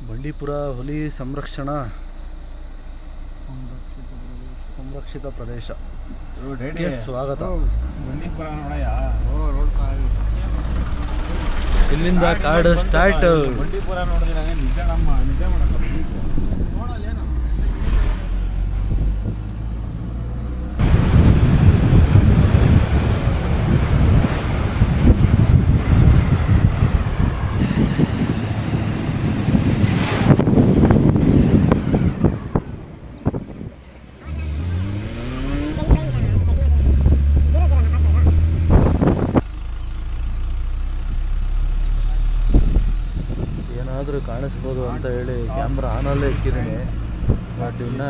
ಬಂಡೀಪುರ ಹುಲಿ ಸಂರಕ್ಷಿತ ಪ್ರದೇಶ ಸ್ವಾಗತ. ಇಲ್ಲಿಂದ ಕಾಡು ಸ್ಟಾರ್ಟ್. ಬಂಡೀಪುರ ನೋಡಿದ್ರೆ ನಿಜ ಮಾಡಲ್ಲ. ಏನಾದರೂ ಕಾಣಿಸ್ಬೋದು ಅಂತ ಹೇಳಿ ಕ್ಯಾಮ್ರಾ ಆನಲ್ಲೇ ಇಕ್ಕಿದ್ದೀನಿ. ಬಟ್ ಇನ್ನು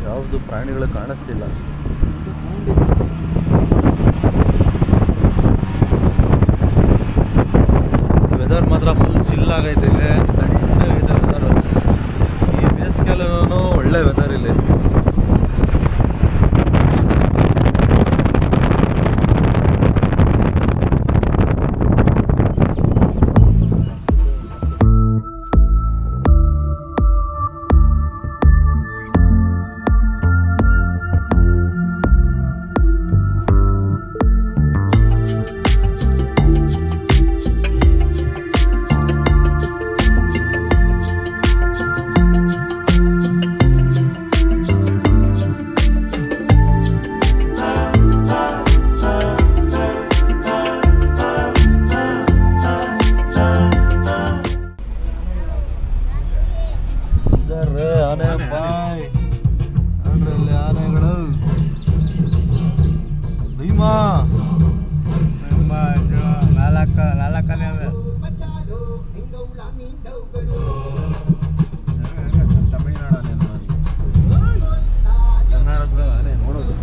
ಯಾವುದು ಪ್ರಾಣಿಗಳು ಕಾಣಿಸ್ತಿಲ್ಲ. ವೆದರ್ ಮಾತ್ರ ಫುಲ್ ಚಿಲ್ ಆಗೈತೆ ಇಲ್ಲಿ. ತಣ್ಣಗಿದೆ ವೆದರ್. ಈ ಬೇಸಿಗೆಲ್ಲೂ ಒಳ್ಳೆ ವೆದರ್ ಇಲ್ಲಿ. ಆನೆಗಳು ಭೀಮಾ ನಾಲ್ಕನೇ ತಮಿಳ್ನಾಡು ಕರ್ನಾಟಕದ ಆನೆ ನೋಡೋದು.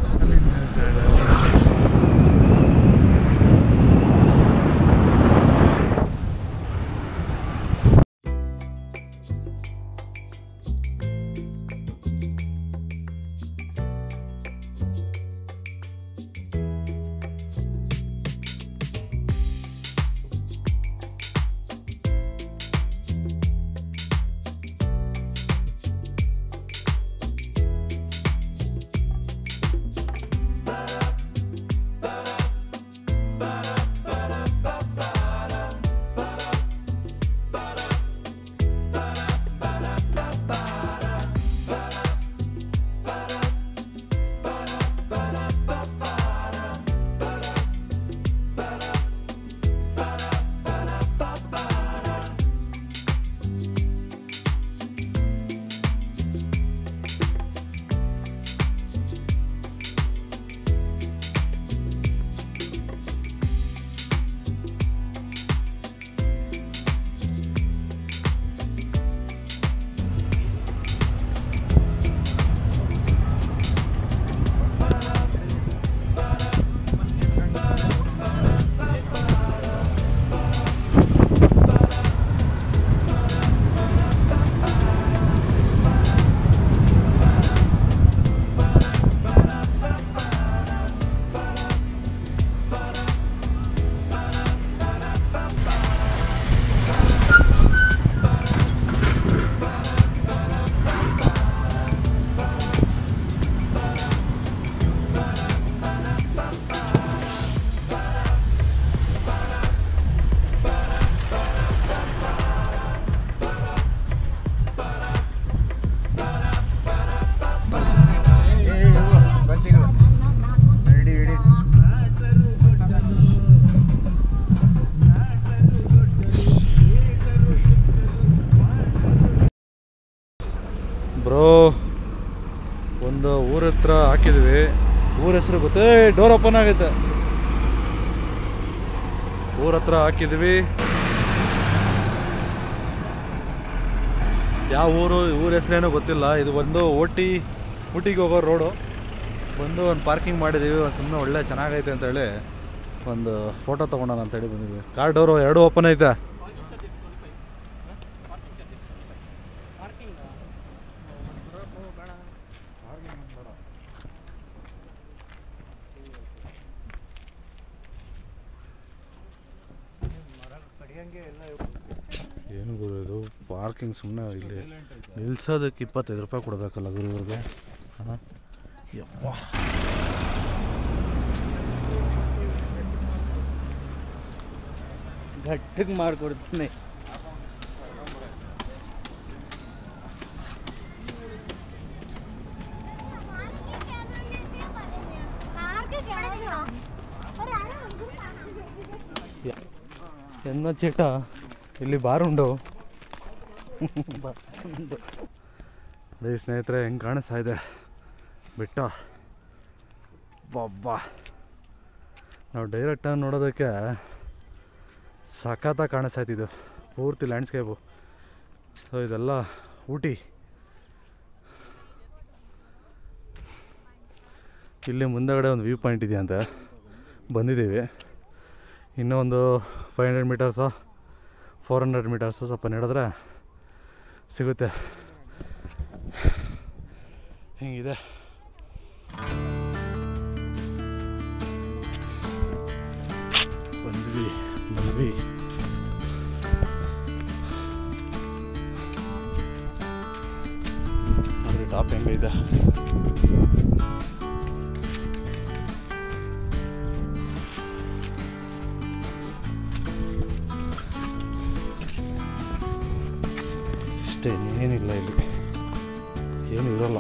ಬ್ರೋ ಒಂದು ಊರ ಹತ್ರ ಹಾಕಿದ್ವಿ. ಊರ ಹೆಸರು ಗೊತ್ತೇ? ಡೋರ್ ಓಪನ್ ಆಗೈತೆ. ಊರ ಹತ್ರ ಹಾಕಿದ್ವಿ. ಯಾವ ಊರ ಹೆಸರೇನೋ ಗೊತ್ತಿಲ್ಲ. ಇದು ಒಂದು ಊಟಿಗೆ ಹೋಗೋ ರೋಡು. ಒಂದು ಪಾರ್ಕಿಂಗ್ ಮಾಡಿದ್ದೀವಿ. ಸುಮ್ಮನೆ ಒಳ್ಳೆ ಚೆನ್ನಾಗೈತೆ ಅಂತೇಳಿ ಒಂದು ಫೋಟೋ ತೊಗೊಳೋಣ ಅಂತೇಳಿ ಬಂದಿದ್ವಿ. ಕಾರ್ ಡೋರು ಎರಡು ಓಪನ್ ಐತೆ. ಏನು ಗುರು ಇದು ಪಾರ್ಕಿಂಗ್ ಸುಮ್ಮನೆ ಇಲ್ಲಿ ನಿಲ್ಸೋದಕ್ಕೆ 25 ರೂಪಾಯಿ ಕೊಡಬೇಕಲ್ಲ ಗುರು ಇವ್ರಿಗೆ. ಹಾಂ ಯಪ್ಪ ಗಟ್ಟಿಗೆ ಮಾಡಿಕೊಡ್ತೀನಿ. ಎನ್ನ ಚೇಟ ಇಲ್ಲಿ ಬಾರುಂಡು ಅದೇ ಸ್ನೇಹಿತರೆ ಹೆಂಗೆ ಕಾಣಿಸ್ತಾ ಇದೆ ಬೆಟ್ಟ. ಬಾಬಾ ನಾವು ಡೈರೆಕ್ಟಾಗಿ ನೋಡೋದಕ್ಕೆ ಸಖತ್ತಾಗಿ ಕಾಣಿಸ್ತಾ ಇತ್ತಿದ್ದು ಪೂರ್ತಿ ಲ್ಯಾಂಡ್ಸ್ಕೇಪು. ಸೊ ಇದೆಲ್ಲ ಊಟಿ. ಇಲ್ಲಿ ಮುಂದಗಡೆ ಒಂದು ವ್ಯೂ ಪಾಯಿಂಟ್ ಇದೆಯಂತೆ, ಬಂದಿದ್ದೀವಿ. ಇನ್ನೂ ಒಂದು 500 ಮೀಟರ್ಸು 400 ಮೀಟರ್ಸು ಸ್ವಲ್ಪ ನಡೆದ್ರೆ ಸಿಗುತ್ತೆ. ಹಿಂಗಿದೆ ಬಂದ್ವಿ ಅದ್ರ ಟಾಪ್ ಹೆಂಗಿದೆ. ಅಷ್ಟೇ, ಏನಿಲ್ಲ ಇಲ್ಲಿ, ಏನು ಇರೋಲ್ಲ.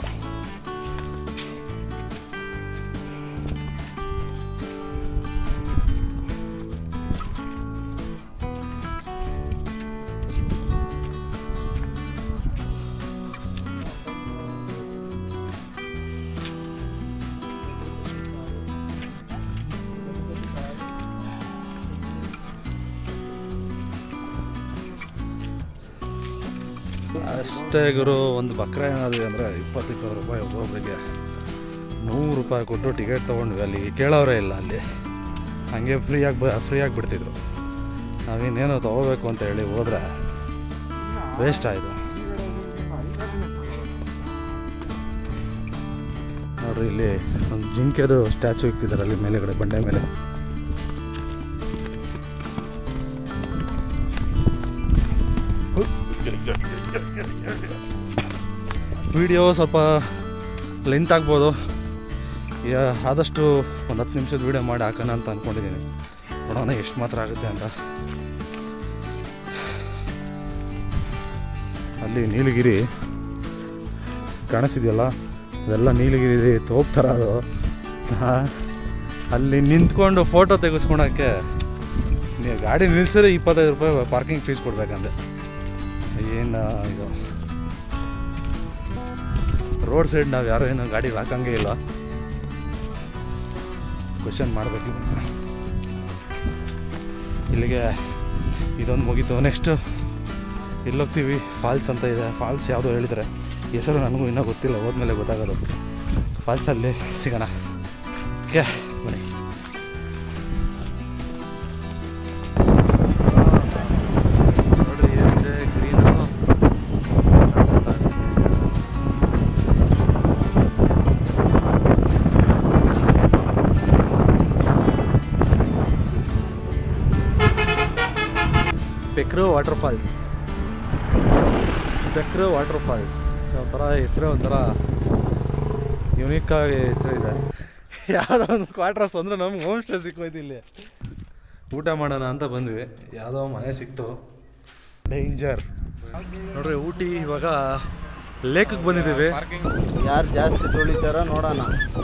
ಅಷ್ಟೇ ಗುರು. ಒಂದು ಬಕ್ರ ಏನಾದರೂ ಅಂದರೆ 20 ರೂಪಾಯಿ ಒಬ್ಬೊಬ್ಬರಿಗೆ. 100 ರೂಪಾಯಿ ಕೊಟ್ಟು ಟಿಕೆಟ್ ತೊಗೊಂಡ್ವಿ. ಅಲ್ಲಿ ಕೇಳೋರೇ ಇಲ್ಲ, ಅಲ್ಲಿ ಹಾಗೆ ಫ್ರೀಯಾಗಿ ಬಿಡ್ತಿದ್ರು. ನಾವಿನ್ನೇನೋ ತೊಗೋಬೇಕು ಅಂತ ಹೇಳಿ ಹೋದ್ರೆ ವೇಸ್ಟ್ ಆಯಿತು. ನೋಡ್ರಿ ಇಲ್ಲಿ ಒಂದು ಜಿಂಕೆದು ಸ್ಟ್ಯಾಚು ಇಕ್ಕಿದ್ದಾರೆ ಅಲ್ಲಿ ಮೇಲೆಗಡೆ ಬಂಡೆ ಮೇಲೆ. ವಿಡಿಯೋ ಸ್ವಲ್ಪ ಲೆಂತ್ ಆಗ್ಬೋದು, ಆದಷ್ಟು ಒಂದು 10 ನಿಮಿಷದ ವೀಡಿಯೋ ಮಾಡಿ ಹಾಕೋಣ ಅಂತ ಅಂದ್ಕೊಂಡಿದ್ದೀನಿ. ನೋಡೋಣ ಎಷ್ಟು ಮಾತ್ರ ಆಗುತ್ತೆ ಅಂತ. ಅಲ್ಲಿ ನೀಲಗಿರಿ ಕಾಣಿಸ್ತಿದೆಯಲ್ಲ, ಅದೆಲ್ಲ ನೀಲಗಿರಿ ತೋಪ್ ಥರ ಅದು. ಅಲ್ಲಿ ನಿಂತ್ಕೊಂಡು ಫೋಟೋ ತೆಗೆಸ್ಕೊಳಕ್ಕೆ ನೀವು ಗಾಡಿ ನಿಲ್ಸಿದ್ರೆ 25 ರೂಪಾಯಿ ಪಾರ್ಕಿಂಗ್ ಫೀಸ್ ಕೊಡ್ಬೇಕಂತೆ. ಏನು ಇದು ರೋಡ್ ಸೈಡ್ ನಾವು ಯಾರೋ ಏನೋ ಗಾಡಿ ಹಾಕಂಗೆ ಇಲ್ಲ. ಕ್ವಶನ್ ಮಾಡಬೇಕು. ಇಲ್ಲಿಗೆ ಇದೊಂದು ಮುಗೀತು. ನೆಕ್ಸ್ಟು ಎಲ್ಲೋಗ್ತೀವಿ, ಫಾಲ್ಸ್ ಅಂತ ಇದೆ. ಫಾಲ್ಸ್ ಯಾವುದೋ ಹೇಳಿದರೆ, ಹೆಸರು ನನಗೂ ಇನ್ನೂ ಗೊತ್ತಿಲ್ಲ, ಹೋದ್ಮೇಲೆ ಗೊತ್ತಾಗೋದು. ಫಾಲ್ಸಲ್ಲಿ ಸಿಗೋಣ. ಓಕೆ ಬನ್ನಿ. ನೋಡ್ರಿ ಏನಿದೆ ಗ್ರೀನು. ಬೆಕ್ರು ವಾಟರ್ಫಾಲ್ಸ್. ಒಂಥರ ಹೆಸರೇ ಒಂಥರ ಯುನೀಕಾಗಿ ಹೆಸರಿದೆ. ಯಾವುದೋ ಒಂದು ಕ್ವಾರ್ಟರ್ಸ್ ಅಂದರೆ ನಮ್ಗೆ ಹೋಮ್ ಸ್ಟೇ ಸಿಕ್ಕೋಯ್ತು. ಇಲ್ಲಿ ಊಟ ಮಾಡೋಣ ಅಂತ ಬಂದ್ವಿ, ಯಾವುದೋ ಮನೆ ಸಿಕ್ತು. ಡೇಂಜರ್ ನೋಡ್ರಿ. ಊಟಿ ಇವಾಗ ಲೇಕಿಗೆ ಬಂದಿದ್ದೀವಿ. ಯಾರು ಜಾಸ್ತಿ ತೊಳಿತಾರೋ ನೋಡೋಣ.